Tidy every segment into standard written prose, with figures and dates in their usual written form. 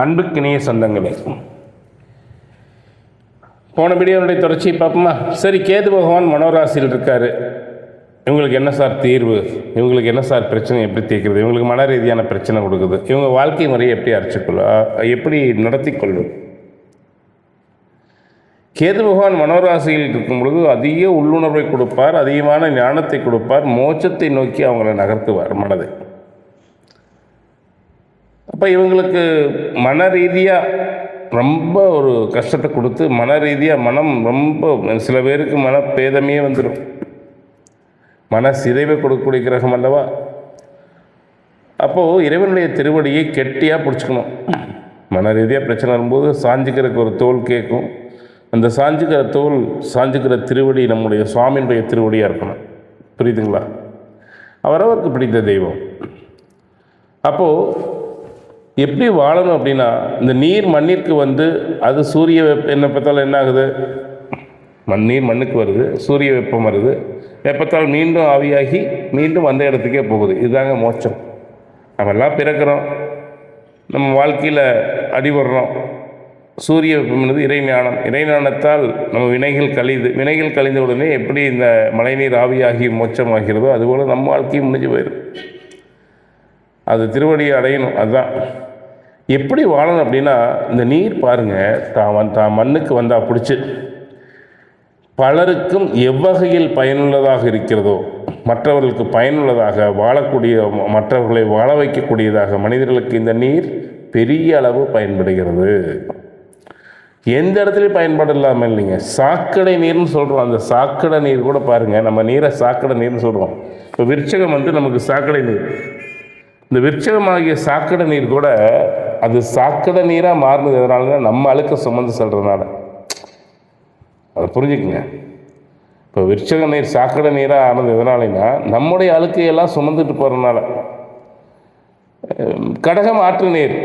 அன்புக்கிணைய சொந்தங்களே, போன வீடியோனுடைய தொடர்ச்சியை பார்ப்போமா? சரி, கேது பகவான் மனோராசியில் இருக்கார். இவங்களுக்கு என்ன சார் தீர்வு? இவங்களுக்கு என்ன சார் பிரச்சனை? எப்படி தீர்க்கிறது? இவங்களுக்கு மன ரீதியான பிரச்சனை கொடுக்குது. இவங்க வாழ்க்கை முறையை எப்படி எப்படி நடத்தி கொள்ளும்? கேது பகவான் மனோராசியில் இருக்கும் பொழுது அதிக உள்ளுணர்வை கொடுப்பார், அதிகமான ஞானத்தை கொடுப்பார், மோட்சத்தை நோக்கி அவங்களை நகர்த்துவார் மனதை. அப்போ இவங்களுக்கு மன ரீதியாக ரொம்ப ஒரு கஷ்டத்தை கொடுத்து, மன ரீதியாக மனம் ரொம்ப சில பேருக்கு மனப்பேதமே வந்துடும். மன சிதைவை கொடுக்கக்கூடிய கிரகம் அல்லவா? அப்போது இறைவனுடைய திருவடியை கெட்டியாக பிடிச்சிக்கணும். மன ரீதியாக பிரச்சனை வரும்போது சாஞ்சிக்கிறதுக்கு ஒரு தோல் கேட்கும். அந்த சாஞ்சிக்கிற திருவடி நம்முடைய சுவாமியினுடைய திருவடியாக இருக்கணும். புரியுதுங்களா? அவரவருக்கு பிடித்த தெய்வம். அப்போது எப்படி வாழணும் அப்படின்னா, இந்த நீர் மண்ணிற்கு வந்து அது சூரிய என்ன பார்த்தாலும் என்ன ஆகுது? நீர் மண்ணுக்கு வருது, சூரிய வெப்பம் வருது, வெப்பத்தால் மீண்டும் ஆவியாகி மீண்டும் வந்த இடத்துக்கே போகுது. இதுதாங்க மோட்சம். நம்மெல்லாம் பிறக்கிறோம், நம்ம வாழ்க்கையில் அடிபடுறோம். சூரிய வெப்பம் என்பது இறைஞானம். இறைஞானத்தால் நம்ம வினைகள் கழிந்த உடனே எப்படி இந்த மழைநீர் ஆவியாகி மோட்சமாகிறதோ அதுபோல் நம்ம வாழ்க்கையும் முடிஞ்சு போயிடும். அது திருவடியை அடையணும். அதுதான் எப்படி வாழணும் அப்படின்னா, இந்த நீர் பாருங்கள், தான் மண்ணுக்கு வந்தால் பிடிச்சி பலருக்கும் எவ்வகையில் பயனுள்ளதாக இருக்கிறதோ, மற்றவர்களுக்கு பயனுள்ளதாக வாழக்கூடிய, மற்றவர்களை வாழ வைக்கக்கூடியதாக மனிதர்களுக்கு இந்த நீர் பெரிய அளவு பயன்படுகிறது. எந்த இடத்துலையும் பயன்பாடு இல்லாமல் இல்லைங்க. சாக்கடை நீர்னு சொல்கிறோம். அந்த சாக்கடை நீர் கூட பாருங்கள், நம்ம நீரை சாக்கடை நீர்னு சொல்கிறோம். இப்போ விருட்சகம் வந்து நமக்கு சாக்கடை நீர். இந்த விருட்சகமாகிய சாக்கடை நீர் கூட அது சாக்கடை நீராக மாறினது எதனால? நம்ம அழுக்க சுமந்து செல்றதுனால. அதை புரிஞ்சுக்குங்க. இப்போ விருட்சக நீர் சாக்கடை நீராக ஆனது எதனாலனா நம்முடைய அழுக்கையெல்லாம் சுமந்துட்டு போகிறதுனால. கடகம் ஆற்று நீர்,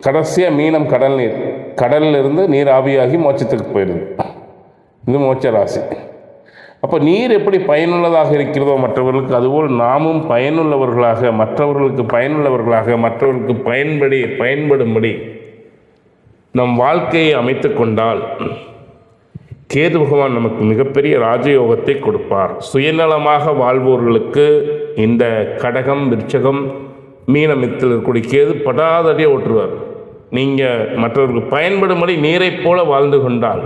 கடைசியாக மீனம் கடல் நீர். கடலில் இருந்து நீர் ஆவியாகி மோட்சத்துக்கு போயிடுது. இது மோட்ச ராசி. அப்போ நீர் எப்படி பயனுள்ளதாக இருக்கிறதோ மற்றவர்களுக்கு, அதுபோல் நாமும் பயனுள்ளவர்களாக, மற்றவர்களுக்கு பயனுள்ளவர்களாக, மற்றவர்களுக்கு பயன்படும்படி நம் வாழ்க்கையை அமைத்து கொண்டால் கேது பகவான் நமக்கு மிகப்பெரிய ராஜயோகத்தை கொடுப்பார். சுயநலமாக வாழ்பவர்களுக்கு இந்த கடகம், விருட்சகம், மீனமித்தில் இருக்கக்கூடிய கேது படாதடியே ஓட்டுருவார். நீங்கள் மற்றவர்களுக்கு பயன்படும்படி நீரை போல வாழ்ந்து கொண்டால்,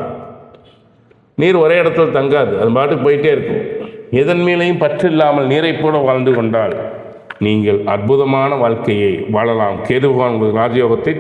நீர் ஒரே இடத்துல தங்காது, அது பாட்டுக்கு போயிட்டே இருக்கும். எதன் மேலேயும் பற்று இல்லாமல் நீரை போல வாழ்ந்து கொண்டால் நீங்கள் அற்புதமான வாழ்க்கையை வாழலாம். கேது பகவான் ராஜயோகத்தை